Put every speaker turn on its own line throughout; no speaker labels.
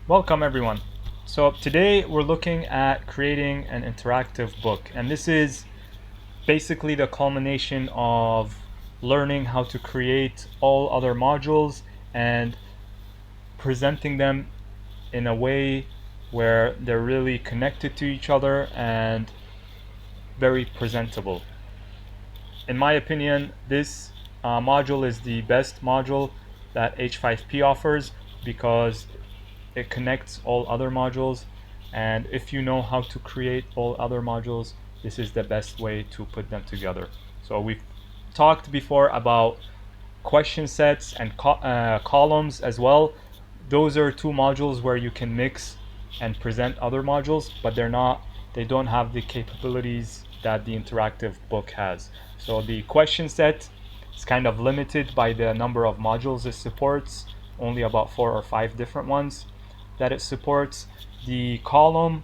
Welcome everyone. So today we're looking at creating an interactive book, and this is basically the culmination of learning how to create all other modules and presenting them in a way where they're really connected to each other and very presentable. In my opinion, this module is the best module that H5P offers because it connects all other modules, and if you know how to create all other modules, this is the best way to put them together. So we've talked before about question sets and columns as well. Those are two modules where you can mix and present other modules, but they don't have the capabilities that the interactive book has. So the question set is kind of limited by the number of modules it supports, only about 4 or 5 different ones that it supports. The column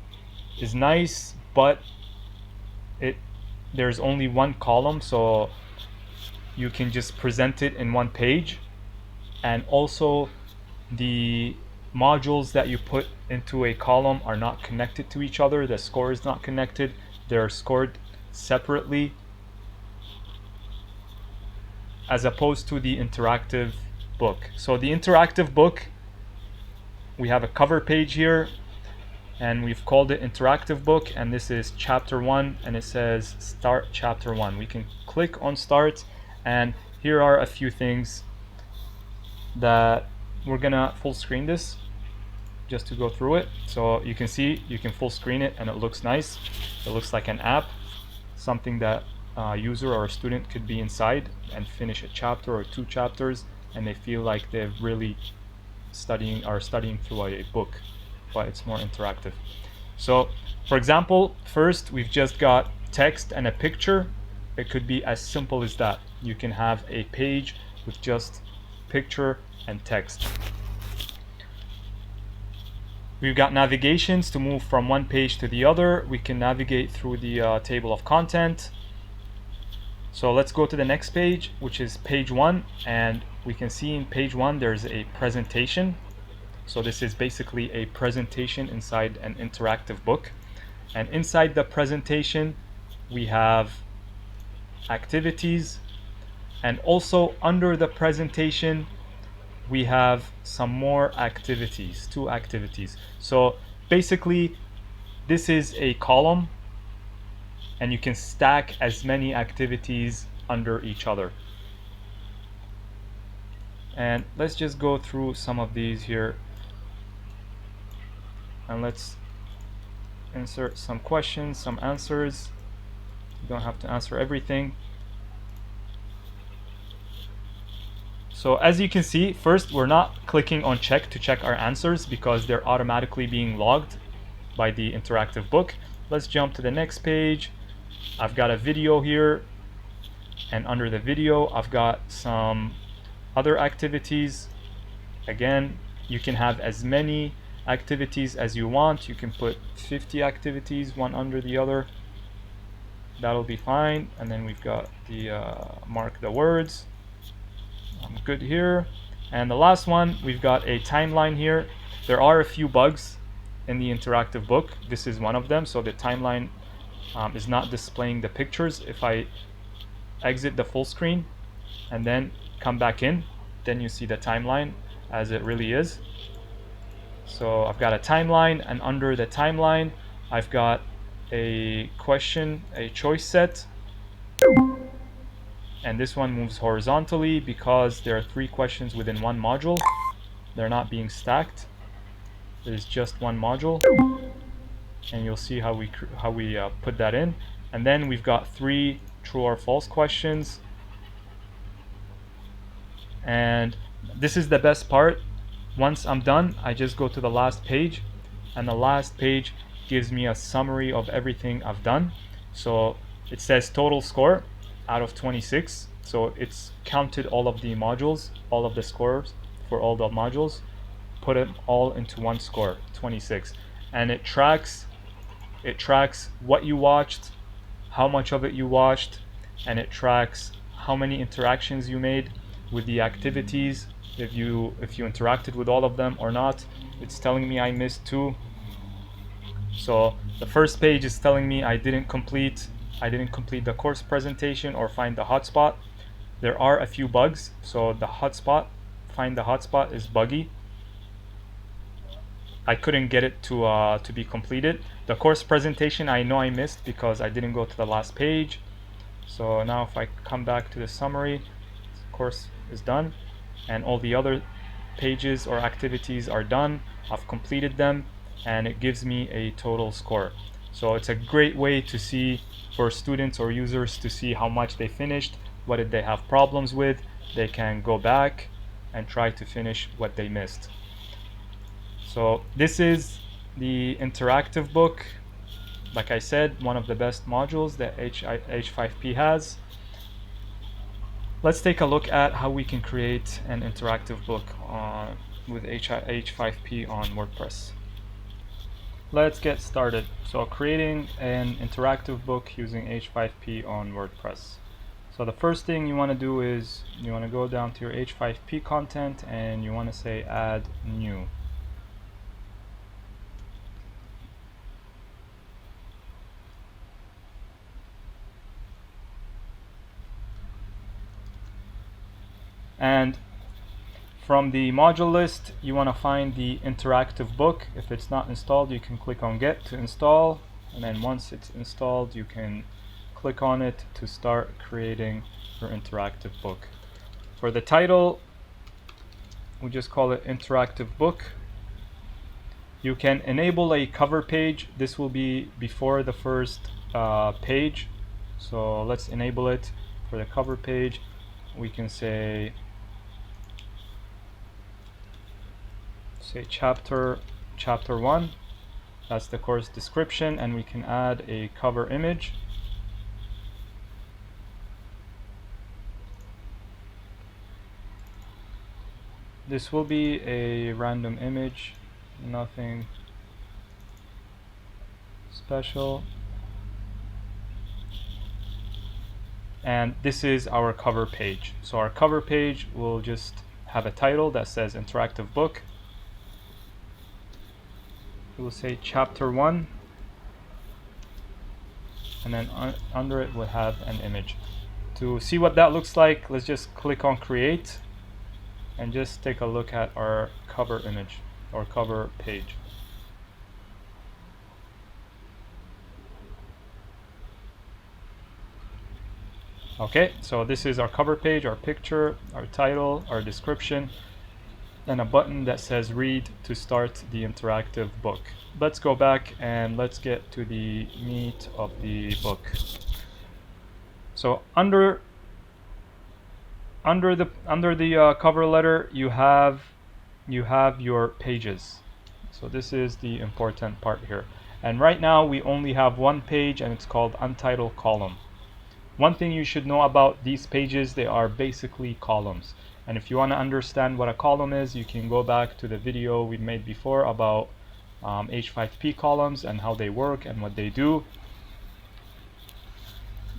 is nice, but there's only one column, so you can just present it in one page. And also the modules that you put into a column are not connected to each other. The score is not connected. They're scored separately, as opposed to the interactive book. So the interactive book, we have a cover page here and we've called it interactive book, and this is chapter 1 and it says start chapter 1. We can click on start, and here are a few things that we're gonna full screen this just to go through it. So you can see you can full screen it and it looks nice. It looks like an app, something that a user or a student could be inside and finish a chapter or 2 chapters, and they feel like they've really studying through a book, but it's more interactive. So for example, first we've just got text and a picture. It could be as simple as that. You can have a page with just picture and text. We've got navigations to move from one page to the other. We can navigate through the table of content. So let's go to the next page, which is page 1, and we can see in page 1 there's a presentation. So this is basically a presentation inside an interactive book, and inside the presentation we have activities, and also under the presentation we have some more activities, 2 activities. So basically this is a column and you can stack as many activities under each other. And let's just go through some of these here, and let's insert some questions, some answers. You don't have to answer everything. So as you can see, first we're not clicking on check to check our answers because they're automatically being logged by the interactive book. Let's jump to the next page. I've got a video here, and under the video I've got some other activities. Again, you can have as many activities as you want. You can put 50 activities one under the other. That'll be fine. And then we've got the mark the words. I'm good here. And the last one, we've got a timeline here. There are a few bugs in the interactive book. This is one of them. So the timeline is not displaying the pictures. If I exit the full screen and then come back in, then you see the timeline as it really is. So I've got a timeline, and under the timeline I've got a question, a choice set, and this one moves horizontally because there are 3 questions within one module. They're not being stacked. There's just one module, and you'll see how we put that in. And then we've got 3 true or false questions, and this is the best part. Once I'm done, I just go to the last page, and the last page gives me a summary of everything I've done. So it says total score out of 26. So it's counted all of the modules, all of the scores for all the modules, put it all into one score, 26. And it tracks what you watched, how much of it you watched, and it tracks how many interactions you made with the activities, if you interacted with all of them or not. It's telling me I missed 2. So the first page is telling me I didn't complete the course presentation or find the hotspot. There are a few bugs. So the find the hotspot is buggy. I couldn't get it to be completed. The course presentation I know I missed because I didn't go to the last page. So now if I come back to the summary, the course is done and all the other pages or activities are done. I've completed them and it gives me a total score. So it's a great way to see, for students or users, to see how much they finished, what did they have problems with. They can go back and try to finish what they missed. So this is the interactive book. Like I said, one of the best modules that H5P has. Let's take a look at how we can create an interactive book with H5P on WordPress. Let's get started. So creating an interactive book using H5P on WordPress. So the first thing you want to do is you want to go down to your H5P content and you want to say add new. And from the module list, you want to find the interactive book. If it's not installed, you can click on Get to install. And then once it's installed, you can click on it to start creating your interactive book. For the title, we just call it Interactive Book. You can enable a cover page. This will be before the first page. So let's enable it. For the cover page, we can say chapter 1. That's the course description, and we can add a cover image. This will be a random image, nothing special. And this is our cover page. So our cover page will just have a title that says Interactive Book. It will say Chapter 1, and then under it we'll have an image. To see what that looks like, let's just click on Create and just take a look at our cover image or cover page. Okay, so this is our cover page, our picture, our title, our description, and a button that says read to start the interactive book. Let's go back and let's get to the meat of the book. So under the cover letter, you have your pages. So this is the important part here. And right now we only have one page, and it's called Untitled Column. One thing you should know about these pages, they are basically columns. And if you want to understand what a column is, you can go back to the video we made before about H5P columns and how they work and what they do.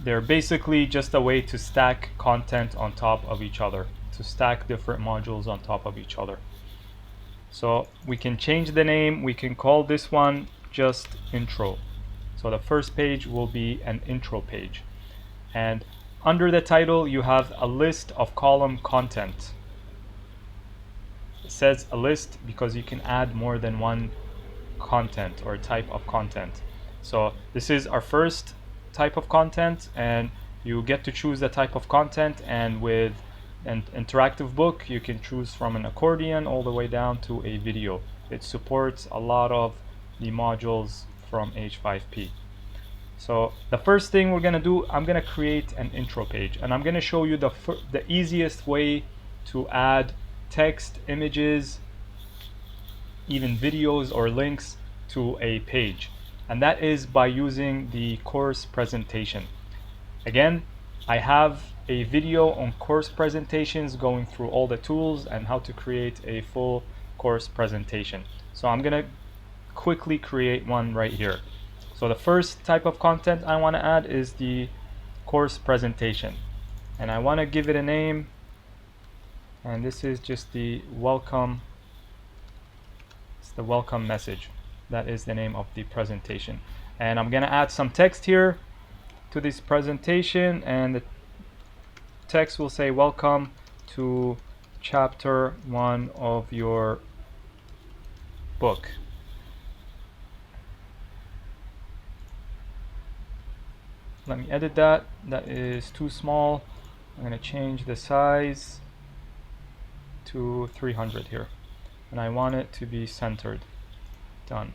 They're basically just a way to stack content on top of each other, to stack different modules on top of each other. So we can change the name. We can call this one just intro. So the first page will be an intro page. And under the title, you have a list of column content. It says a list because you can add more than one content or type of content. So this is our first type of content, and you get to choose the type of content. And with an interactive book, you can choose from an accordion all the way down to a video. It supports a lot of the modules from H5P. So the first thing we're gonna do, I'm gonna create an intro page, and I'm gonna show you the easiest way to add text, images, even videos or links to a page, and that is by using the course presentation. Again, I have a video on course presentations going through all the tools and how to create a full course presentation. So I'm gonna quickly create one right here. So the first type of content I want to add is the course presentation, and I want to give it a name and this is just the welcome. It's the welcome message. That is the name of the presentation. And I'm gonna add some text here to this presentation, and the text will say welcome to chapter 1 of your book. Let me edit that. That is too small. I'm going to change the size to 300 here, and I want it to be centered. Done.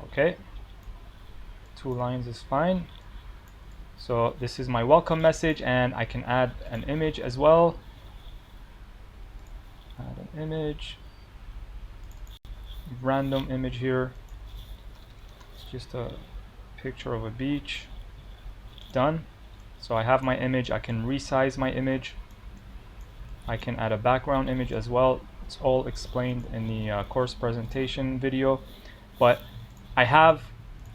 Okay, 2 lines is fine. So this is my welcome message, and I can add an image as well. Add an image, random image here. It's just a picture of a beach. Done. So I have my image. I can resize my image. I can add a background image as well. It's all explained in the course presentation video. But I have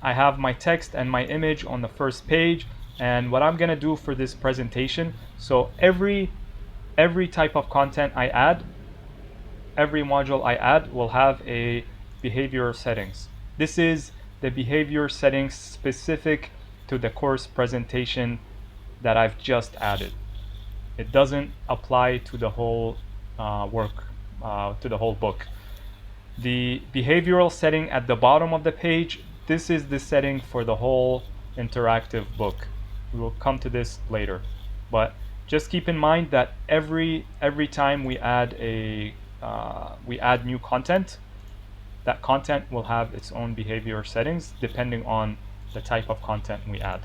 my text and my image on the first page. And what I'm gonna do for this presentation, so every type of content I add, every module I add will have a behavior settings. This is the behavior settings specific to the course presentation that I've just added. It doesn't apply to the whole to the whole book. The behavioral setting at the bottom of the page, this is the setting for the whole interactive book. We will come to this later, but just keep in mind that every time we add new content, that content will have its own behavior settings depending on the type of content we add.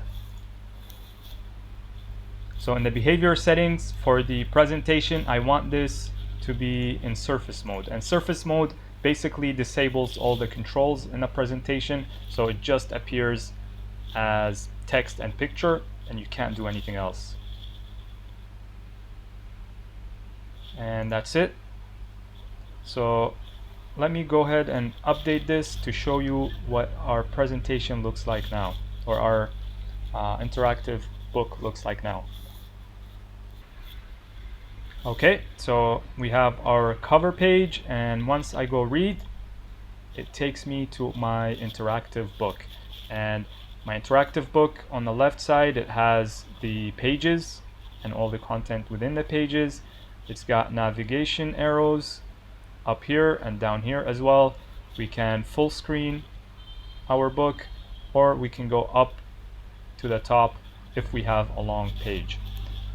So in the behavior settings for the presentation, I want this to be in surface mode, and surface mode basically disables all the controls in a presentation, so it just appears as text and picture, and you can't do anything else. And that's it. So let me go ahead and update this to show you what our presentation looks like now, or our interactive book looks like now. Okay, so we have our cover page, and once I go read, it takes me to my interactive book. And my interactive book, on the left side, it has the pages and all the content within the pages. It's got navigation arrows up here and down here as well. We can full screen our book, or we can go up to the top if we have a long page.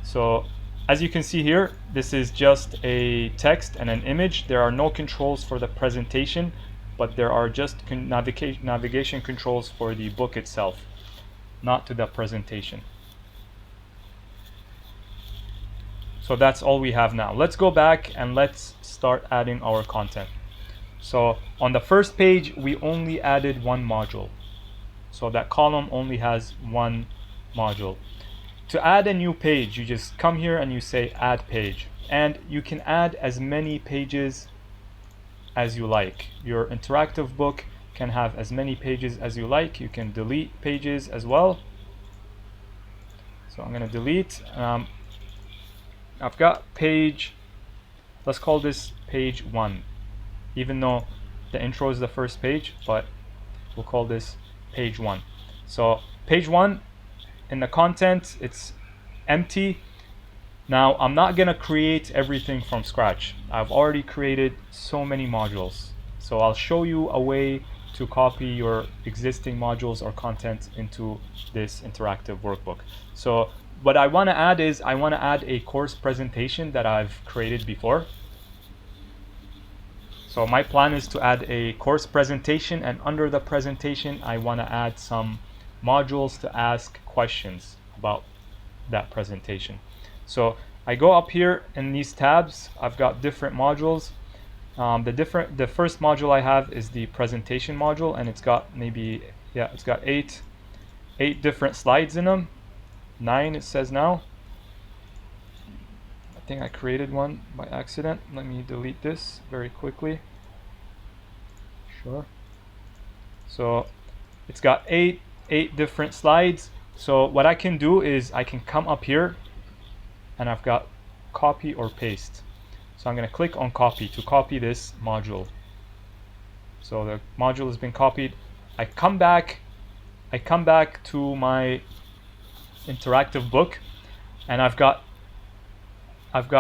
So as you can see here, this is just a text and an image. There are no controls for the presentation, but there are just navigation controls for the book itself, not to the presentation. So that's all we have now. Let's go back and let's start adding our content. So on the first page, we only added 1 module. So that column only has 1 module. To add a new page, you just come here and you say add page, and you can add as many pages as you like. Your interactive book can have as many pages as you like. You can delete pages as well. So I'm going to delete. I've got page, let's call this page 1, even though the intro is the first page, but we'll call this page 1. So page 1, in the content, it's empty. Now I'm not gonna create everything from scratch. I've already created so many modules. So I'll show you a way to copy your existing modules or content into this interactive workbook. So what I want to add is I want to add a course presentation that I've created before. So my plan is to add a course presentation, and under the presentation I want to add some modules to ask questions about that presentation. So I go up here in these tabs. I've got different modules. The first module I have is the presentation module, and it's got it's got eight different slides in them. 9 it says now. I think I created one by accident. Let me delete this very quickly. Sure. So it's got eight different slides. So what I can do is I can come up here, and I've got copy or paste. So I'm going to click on copy to copy this module. So the module has been copied. I come back to my interactive book, and I've got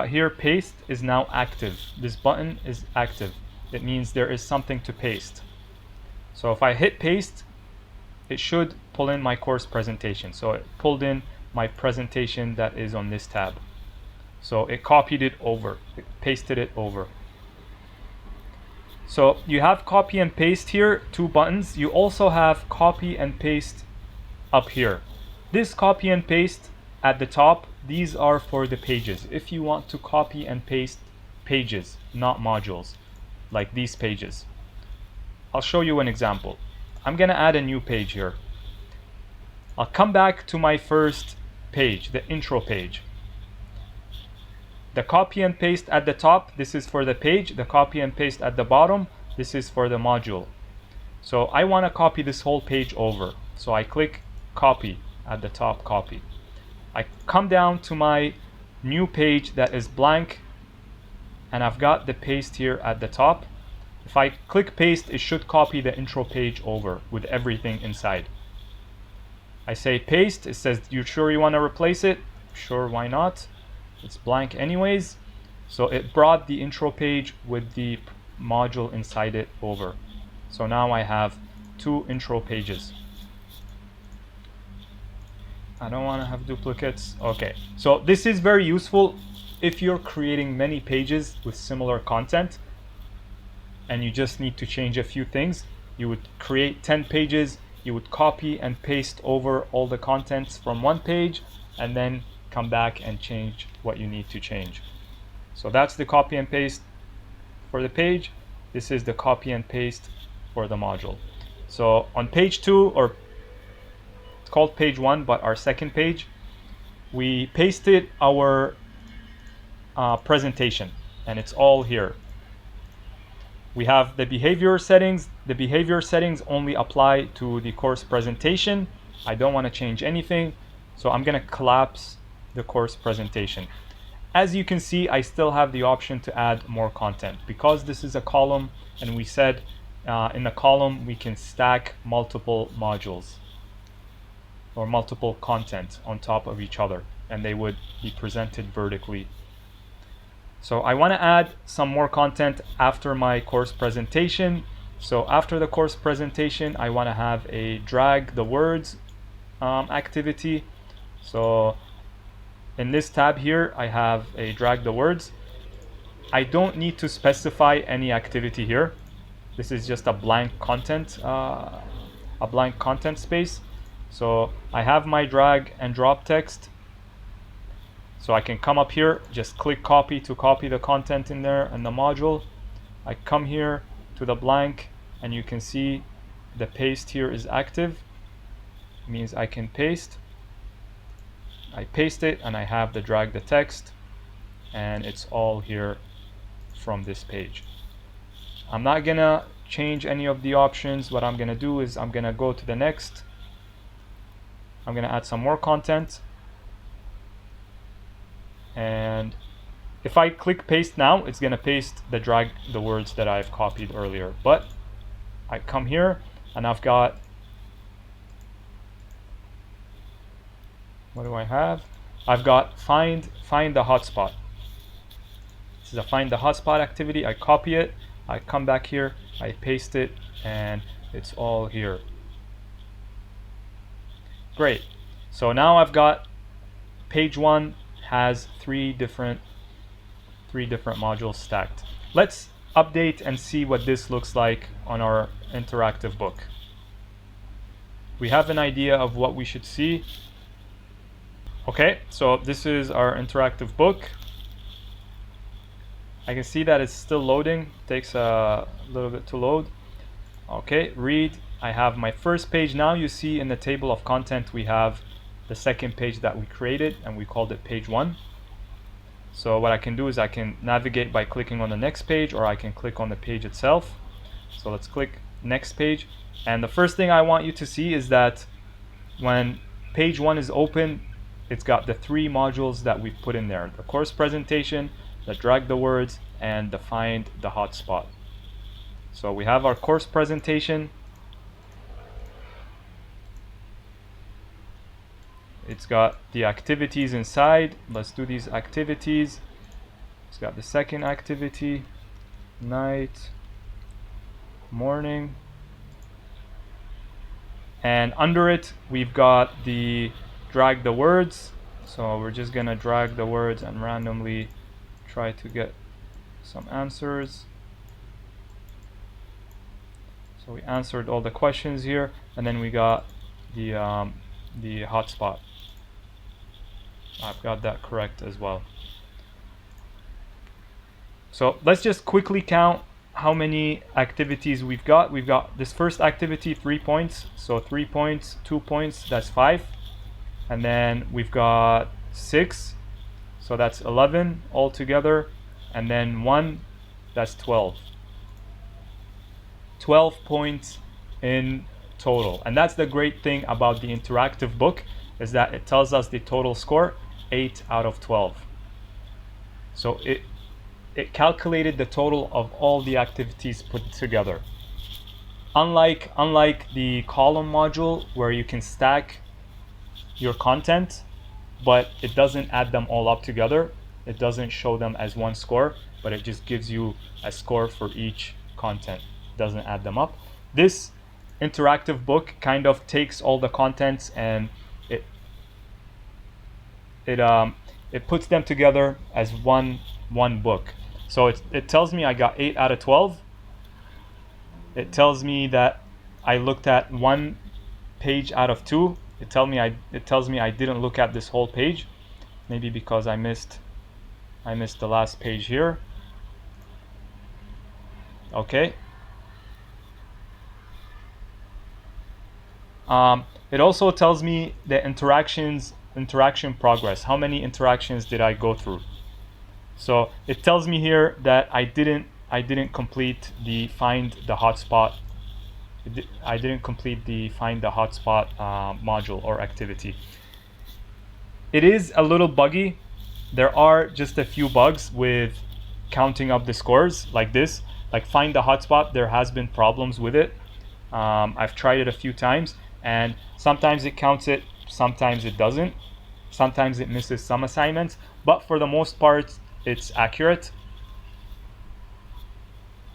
here paste is now active. This button is active. It means there is something to paste. So if I hit paste, it should pull in my course presentation. So it pulled in my presentation that is on this tab. So it copied it over, it pasted it over. So you have copy and paste here, 2 buttons. You also have copy and paste up here. This copy and paste at the top, these are for the pages. If you want to copy and paste pages, not modules, like these pages. I'll show you an example. I'm gonna add a new page here. I'll come back to my first page, the intro page. The copy and paste at the top, this is for the page. The copy and paste at the bottom, this is for the module. So I want to copy this whole page over. So I click copy at the top, copy. I come down to my new page that is blank, and I've got the paste here at the top. If I click paste, it should copy the intro page over with everything inside. I say paste, it says, you sure you want to replace it? Sure, why not? It's blank anyways. So it brought the intro page with the module inside it over. So now I have 2 intro pages. I don't want to have duplicates. Okay, so this is very useful if you're creating many pages with similar content and you just need to change a few things. You would create 10 pages, you would copy and paste over all the contents from one page, and then come back and change what you need to change. So that's the copy and paste for the page. This is the copy and paste for the module. So on page 2, or it's called page 1, but our second page, we pasted our presentation, and it's all here. We have the behavior settings. The behavior settings only apply to the course presentation. I don't want to change anything, so I'm going to collapse the course presentation. As you can see, I still have the option to add more content because this is a column, and we said in the column we can stack multiple modules or multiple content on top of each other, and they would be presented vertically. So I want to add some more content after my course presentation. So after the course presentation, I want to have a drag the words activity. So in this tab here, I have a drag the words. I don't need to specify any activity here. This is just a blank content space. So I have my drag and drop text. So I can come up here, just click copy to copy the content in there and the module. I come here to the blank, and you can see the paste here is active. It means I can paste. I paste it, and I have the drag the text, and it's all here from this page. I'm not gonna change any of the options. What I'm gonna do is I'm gonna go to the next. I'm gonna add some more content. And if I click paste now, it's going to paste the drag the words that I've copied earlier. But I come here, and I've got, what do I have? I've got find the hotspot. This is a find the hotspot activity. I copy it, I come back here, I paste it, and it's all here. Great. So now I've got page 1 has three different modules stacked. Let's update and see what this looks like on our interactive book. We have an idea of what we should see. Okay, so this is our interactive book. I can see that it's still loading. It takes a little bit to load. Okay, read. I have my first page now. You see in the table of content we have the second page that we created, and we called it page 1. So what I can do is I can navigate by clicking on the next page, or I can click on the page itself. So let's click next page, and the first thing I want you to see is that when page 1 is open, it's got the 3 modules that we've put in there: the course presentation, the drag the words, and the find the hotspot. So we have our course presentation. It's got the activities inside. Let's do these activities. It's got the second activity, night, morning, and under it we've got the drag the words. So we're just gonna drag the words and randomly try to get some answers. So we answered all the questions here, and then we got the hotspot. I've got that correct as well. So let's just quickly count how many activities we've got. We've got this first activity, 3 points. So 3 points, 2 points, that's 5. And then we've got 6, so that's 11 altogether. And then 1, that's 12. 12 points in total. And that's the great thing about the interactive book, is that it tells us the total score, 8 out of 12. So it calculated the total of all the activities put together. Unlike the column module, where you can stack your content, but it doesn't add them all up together. It doesn't show them as one score, but it just gives you a score for each content. It doesn't add them up. This interactive book kind of takes all the contents and it puts them together as one book. So it tells me I got 8 out of 12. It tells me that I looked at 1 page out of 2. It tells me I didn't look at this whole page, maybe because I missed the last page here. Okay. It also tells me the interaction progress. How many interactions did I go through? So it tells me here that I didn't complete the find the hotspot. I didn't complete the find the hotspot module or activity. It is a little buggy. There are just a few bugs with counting up the scores like this. Like find the hotspot, there has been problems with it. I've tried it a few times, and sometimes it counts it, sometimes it doesn't. Sometimes it misses some assignments, but for the most part, it's accurate.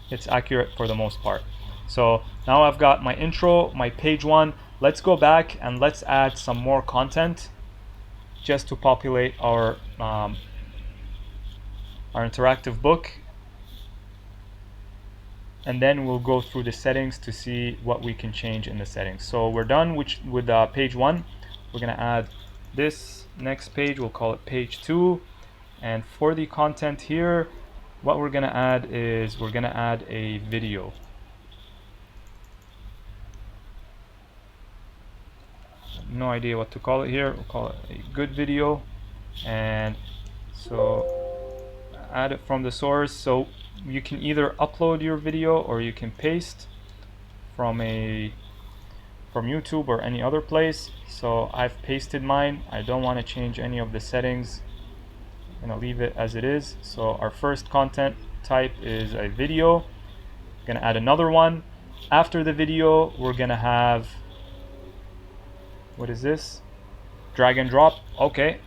It's accurate for the most part. So now I've got my intro, my page 1. Let's go back and let's add some more content just to populate our interactive book. And then we'll go through the settings to see what we can change in the settings. So we're done with page 1. We're gonna add this next page. We'll call it page 2. And for the content here, what we're gonna add is we're gonna add a video. No idea what to call it here. We'll call it a good video. And so add it from the source. So you can either upload your video or you can paste from YouTube or any other place. So I've pasted mine. I don't want to change any of the settings. I'm gonna leave it as it is. So our first content type is a video. Gonna add another one. After the video, we're gonna have, what is this? Drag and drop. Okay,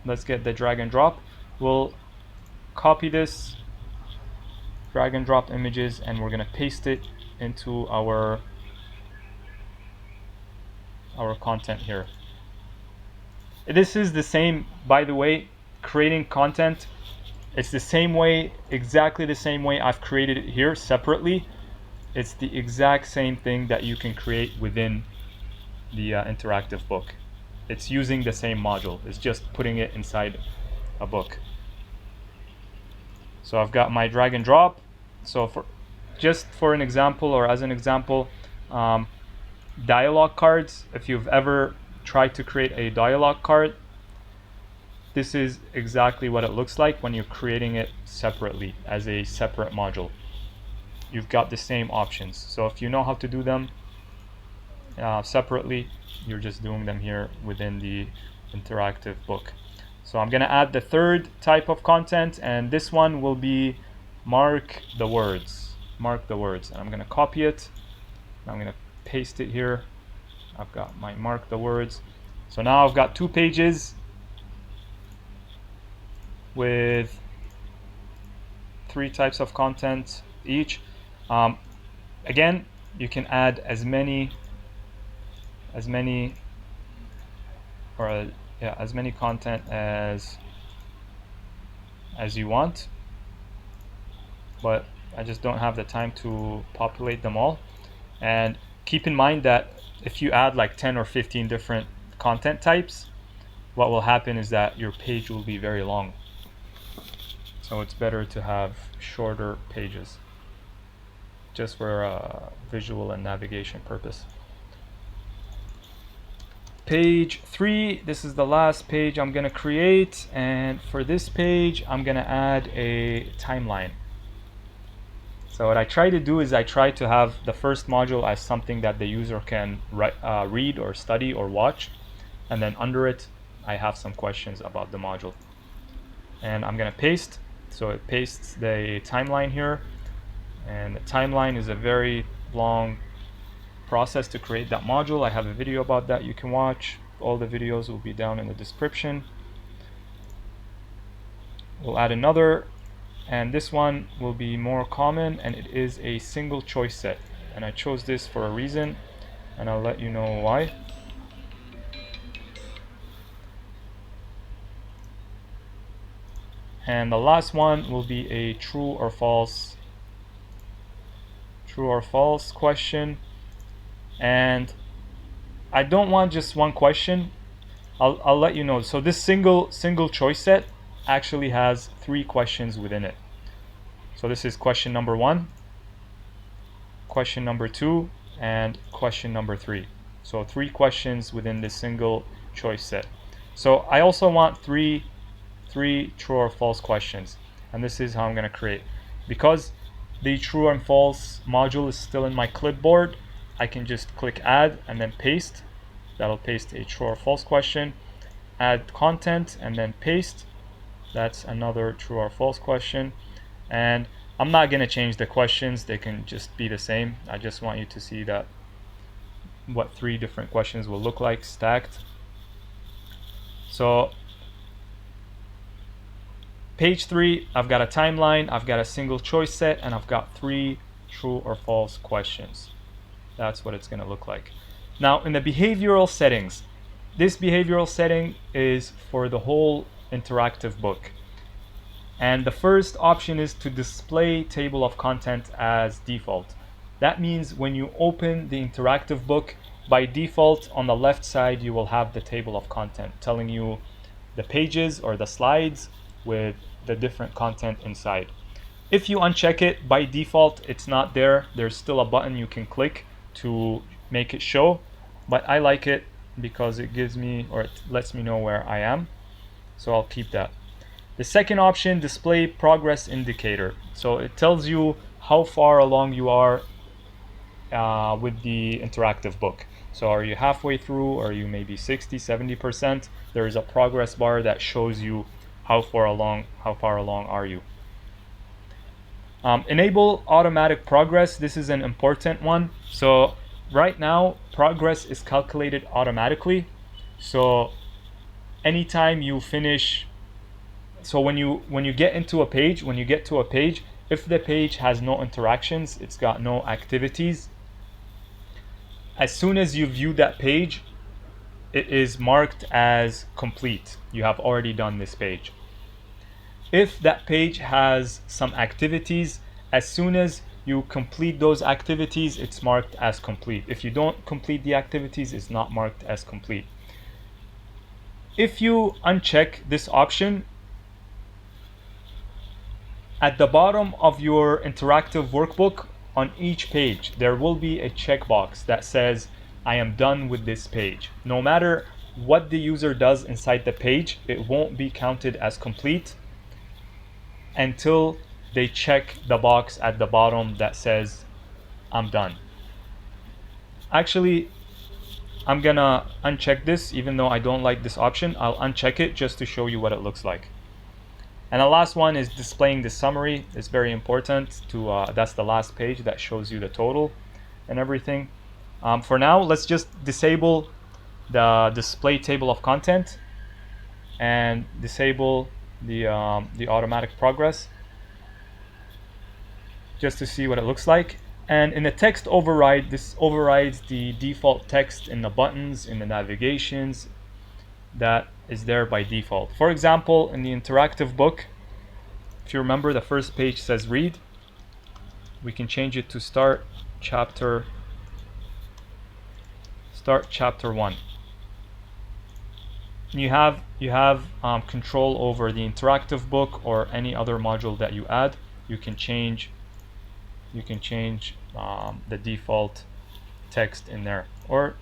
let's get the drag and drop. We'll copy this, drag and drop images, and we're gonna paste it into our content here. This is the same, by the way, creating content. It's the same way, exactly the same way I've created it here separately. It's the exact same thing that you can create within the interactive book. It's using the same module. It's just putting it inside a book. So I've got my drag and drop. So for an example, or as an example, dialogue cards. If you've ever tried to create a dialogue card, this is exactly what it looks like when you're creating it separately as a separate module. You've got the same options. So if you know how to do them separately, you're just doing them here within the interactive book. So I'm going to add the third type of content, and this one will be mark the words. Mark the words. And I'm going to copy it. I'm going to paste it here. I've got my mark the words. So now I've got 2 pages with 3 types of content each. Again, you can add as many content as you want, but I just don't have the time to populate them all. And keep in mind that if you add like 10 or 15 different content types, what will happen is that your page will be very long. So it's better to have shorter pages, just for visual and navigation purpose. Page 3, this is the last page I'm going to create, and for this page I'm going to add a timeline. So what I try to do is I try to have the first module as something that the user can read or study or watch, and then under it I have some questions about the module. And I'm going to paste, so it pastes the timeline here, and the timeline is a very long process to create that module. I have a video about that you can watch. All the videos will be down in the description. We'll add another, and this one will be more common, and it is a single choice set, and I chose this for a reason, and I'll let you know why. And the last one will be a true or false question. And I don't want just one question. I'll let you know. So this single choice set actually has 3 questions within it. So this is question number 1, question number 2, and question number 3. So 3 questions within this single choice set. So I also want three true or false questions, and this is how I'm going to create. Because the true and false module is still in my clipboard, I can just click add and then paste. That'll paste a true or false question. Add content and then paste. That's another true or false question. And I'm not going to change the questions, they can just be the same. I just want you to see that what 3 different questions will look like stacked. So page 3, I've got a timeline, I've got a single choice set, and I've got 3 true or false questions. That's what it's going to look like. Now in the behavioral settings, this behavioral setting is for the whole interactive book. And the first option is to display table of content as default. That means when you open the interactive book, by default on the left side you will have the table of content telling you the pages or the slides with the different content inside. If you uncheck it, by default it's not there. There's still a button you can click to make it show, but I like it because it gives me, or it lets me know where I am, so I'll keep that. The second option, display progress indicator. So it tells you how far along you are with the interactive book. So are you halfway through, or are you maybe 60-70%? There is a progress bar that shows you how far along are you. Enable automatic progress. This is an important one. So right now progress is calculated automatically. So anytime you finish, so when you get to a page, if the page has no interactions, it's got no activities, as soon as you view that page, it is marked as complete. You have already done this page. If that page has some activities, as soon as you complete those activities, it's marked as complete. If you don't complete the activities, it's not marked as complete. If you uncheck this option, at the bottom of your interactive workbook, on each page, there will be a checkbox that says, I am done with this page. No matter what the user does inside the page, it won't be counted as complete until they check the box at the bottom that says, I'm done. Actually, I'm gonna uncheck this. Even though I don't like this option, I'll uncheck it just to show you what it looks like. And the last one is displaying the summary. It's very important to, that's the last page that shows you the total and everything. For now, let's just disable the display table of content and disable the automatic progress just to see what it looks like. And in the text override, this overrides the default text in the buttons, in the navigations that is there by default. For example, in the interactive book, if you remember, the first page says read. We can change it to start chapter 1. You have control over the interactive book or any other module that you add. You can change the default text in there, or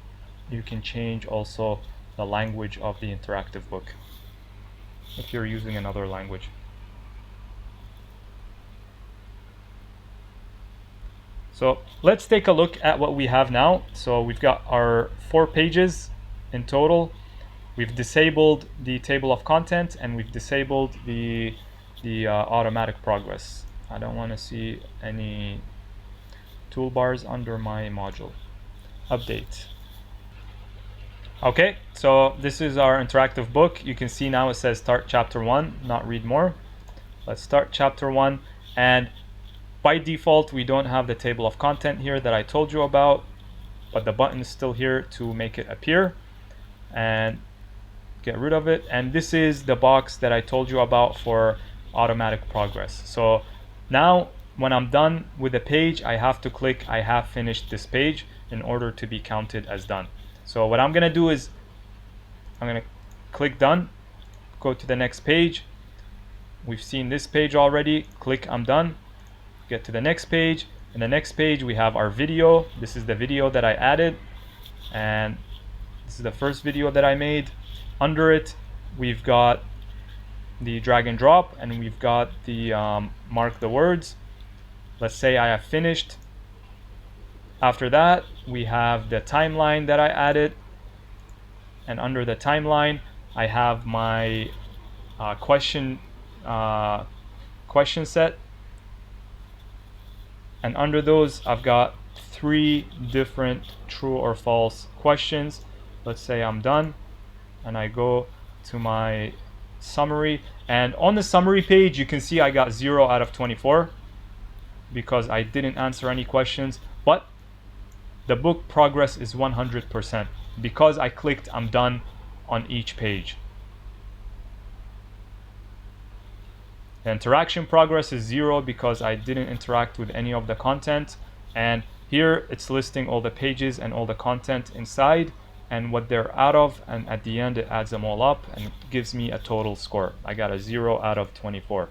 you can change also the language of the interactive book if you're using another language. So let's take a look at what we have now. So we've got our 4 pages in total. We've disabled the table of content and we've disabled the automatic progress. I don't want to see any toolbars under my module. Update. Okay, so this is our interactive book. You can see now it says start chapter 1, not read more. Let's start chapter 1, and by default we don't have the table of content here that I told you about, but the button is still here to make it appear, and get rid of it. And this is the box that I told you about for automatic progress. So now when I'm done with the page, I have to click I have finished this page in order to be counted as done. So what I'm gonna do is I'm gonna click done, go to the next page. We've seen this page already. Click I'm done, get to the next page. In the next page we have our video. This is the video that I added, and this is the first video that I made. Under it we've got the drag and drop, and we've got the mark the words. Let's say I have finished. After that we have the timeline that I added, and under the timeline I have my question set, and under those I've got 3 different true or false questions. Let's say I'm done and I go to my summary, and on the summary page you can see I got 0 out of 24 because I didn't answer any questions, but the book progress is 100% because I clicked I'm done on each page. The interaction progress is 0 because I didn't interact with any of the content, and here it's listing all the pages and all the content inside and what they're out of, and at the end it adds them all up and it gives me a total score. I got a 0 out of 24.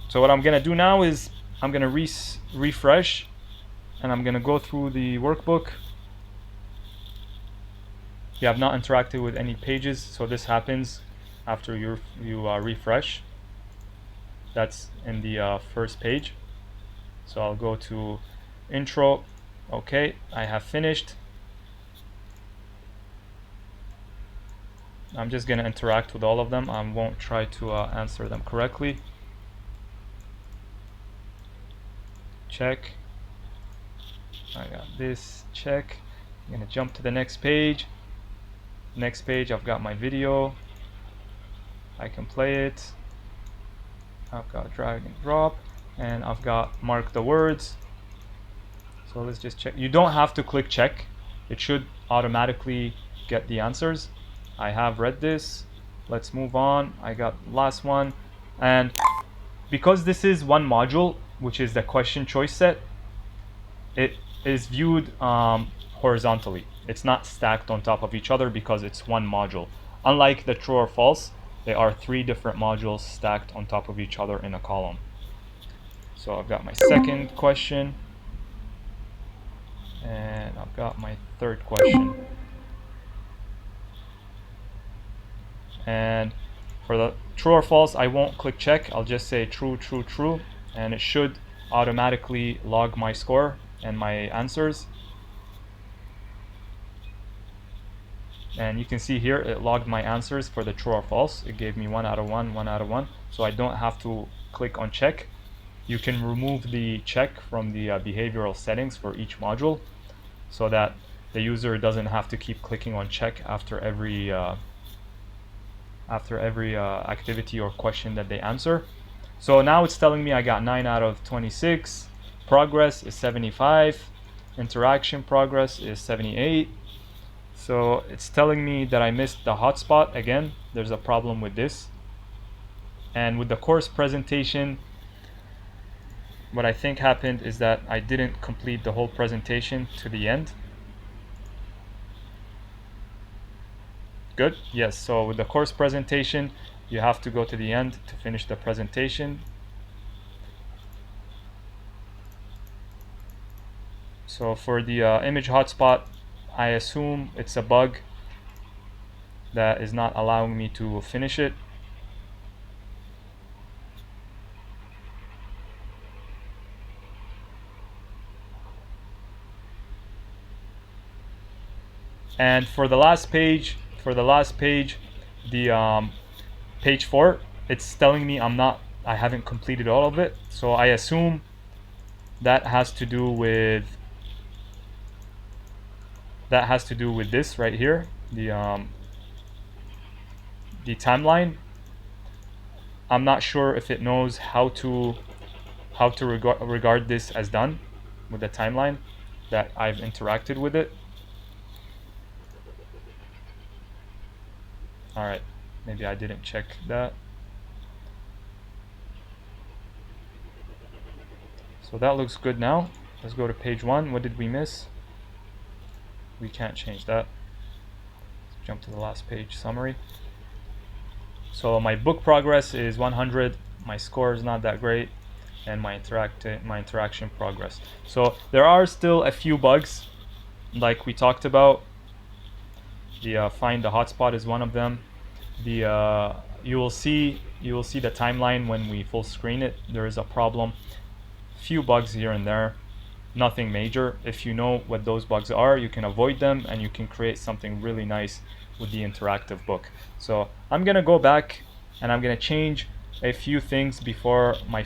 So what I'm gonna do now is I'm gonna refresh, and I'm gonna go through the workbook. You have not interacted with any pages, so this happens after you refresh. That's in the first page. So I'll go to intro. Okay, I have finished. I'm just gonna interact with all of them. I won't try to answer them correctly. Check. I got this, check. I'm gonna jump to the next page. Next page, I've got my video. I can play it. I've got drag and drop, and I've got mark the words. So let's just check. You don't have to click check. It should automatically get the answers. I have read this. Let's move on. I got the last one. And because this is one module, which is the question choice set, it is viewed horizontally. It's not stacked on top of each other because it's one module. Unlike the true or false, there are 3 different modules stacked on top of each other in a column. So I've got my second question, and I've got my third question. And for the true or false, I won't click check. I'll just say true, true, true, and it should automatically log my score and my answers. And you can see here it logged my answers for the true or false. It gave me 1 out of 1, 1 out of 1. So I don't have to click on check. You can remove the check from the behavioral settings for each module so that the user doesn't have to keep clicking on check after every activity or question that they answer. So now it's telling me I got 9 out of 26. Progress is 75. Interaction progress is 78. So it's telling me that I missed the hotspot again. There's a problem with this. And with the course presentation, what I think happened is that I didn't complete the whole presentation to the end. Good. Yes, so with the course presentation, you have to go to the end to finish the presentation. So for the image hotspot, I assume it's a bug that is not allowing me to finish it. And for the last page, the page 4, it's telling me I haven't completed all of it. So I assume that has to do with this right here, the timeline. I'm not sure if it knows how to regard this as done with the timeline that I've interacted with it. All right, maybe I didn't check that. So that looks good now. Let's go to page 1. What did we miss? We can't change that. Let's jump to the last page, summary. So my book progress is 100. My score is not that great, and my interaction progress. So there are still a few bugs, like we talked about. The find the hotspot is one of them. The you will see the timeline when we full screen it. There is a problem. Few bugs here and there, nothing major. If you know what those bugs are, you can avoid them and you can create something really nice with the interactive book. So I'm gonna go back and I'm gonna change a few things before I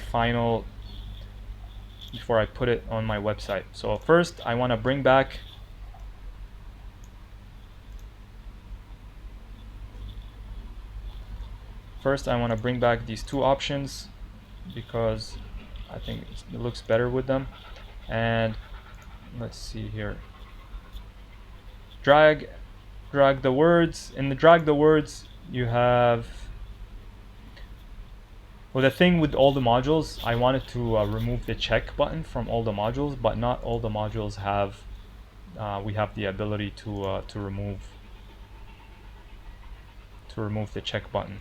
put it on my website. So first I want to bring back these two options because I think it looks better with them. And let's see here, drag the words. In the drag the words, you have, well, the thing with all the modules, I wanted to remove the check button from all the modules, but not all the modules have we have the ability to remove the check button.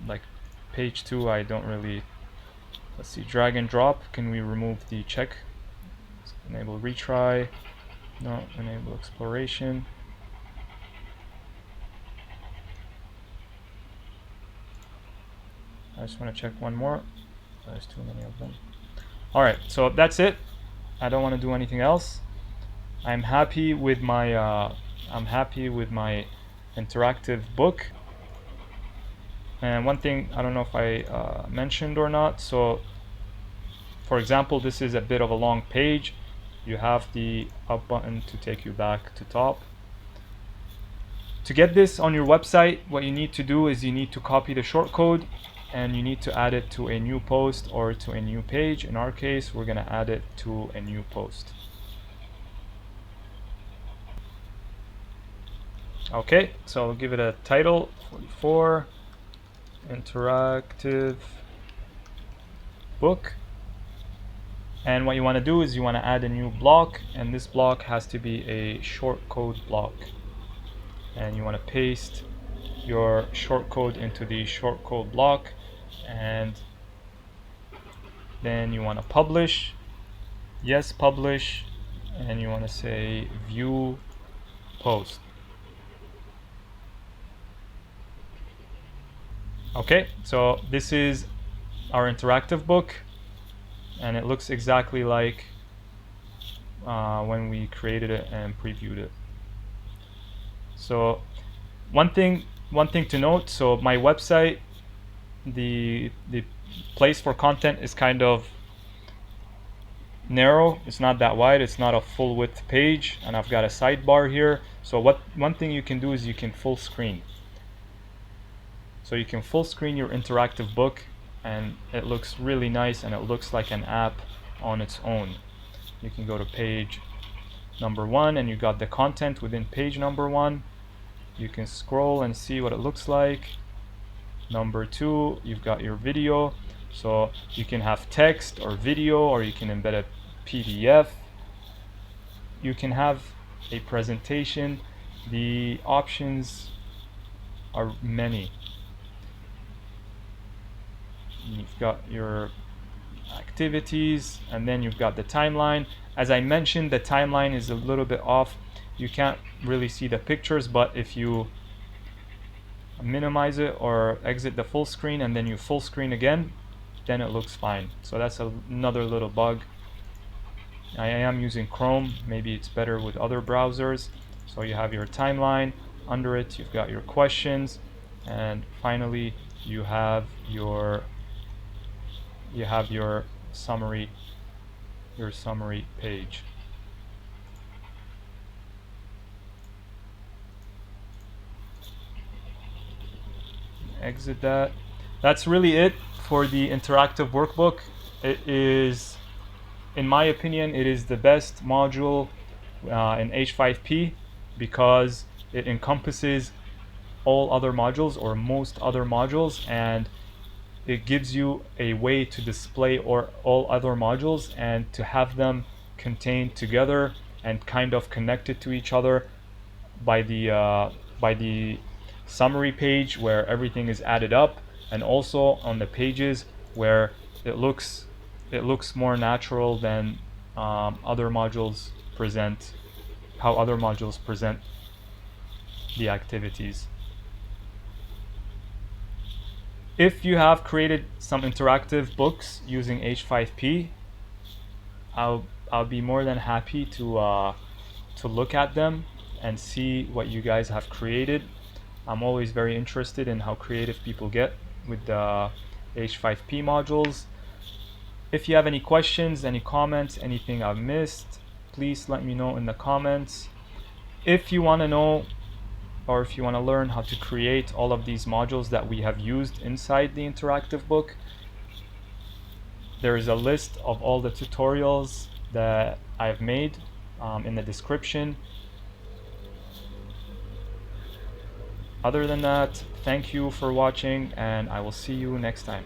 Like page 2, I don't really. Let's see, drag and drop. Can we remove the check? Let's enable retry. No, enable exploration. I just want to check one more. There's too many of them. All right, so that's it. I don't want to do anything else. I'm happy with my interactive book. And one thing, I don't know if I mentioned or not. So, for example, this is a bit of a long page. You have the up button to take you back to top. To get this on your website, what you need to do is you need to copy the shortcode and you need to add it to a new post or to a new page. In our case, we're going to add it to a new post. Okay, so I'll give it a title, 44, interactive book. And what you want to do is you want to add a new block, and this block has to be a shortcode block. And you want to paste your shortcode into the shortcode block, and then you want to publish. Yes, publish, and you want to say view post. Okay, so this is our interactive book, and it looks exactly like when we created it and previewed it. So one thing to note, so my website, the place for content is kind of narrow. It's not that wide. It's not a full width page, and I've got a sidebar here. So one thing you can do is you can full screen. So you can full screen your interactive book, and it looks really nice, and it looks like an app on its own. You can go to page number 1, and you got the content within page number 1. You can scroll and see what it looks like. Number 2, you've got your video. So you can have text or video, or you can embed a PDF. You can have a presentation. The options are many. You've got your activities, and then you've got the timeline. As I mentioned, the timeline is a little bit off. You can't really see the pictures, but if you minimize it or exit the full screen and then you full screen again, then it looks fine. So that's another little bug. I am using Chrome. Maybe it's better with other browsers. So you have your timeline. Under it, you've got your questions, and finally you have your summary page. Exit that. That's really it for the interactive workbook. It is, in my opinion, it is the best module in H5P because it encompasses all other modules or most other modules, and it gives you a way to display all other modules and to have them contained together and kind of connected to each other by the summary page where everything is added up, and also on the pages where it looks more natural than other modules present, how other modules present the activities. If you have created some interactive books using H5P, I'll be more than happy to look at them and see what you guys have created. I'm always very interested in how creative people get with the H5P modules. If you have any questions, any comments, anything I've missed, please let me know in the comments. If you want to know, or if you want to learn how to create all of these modules that we have used inside the interactive book, there is a list of all the tutorials that I've made in the description. Other than that, thank you for watching, and I will see you next time.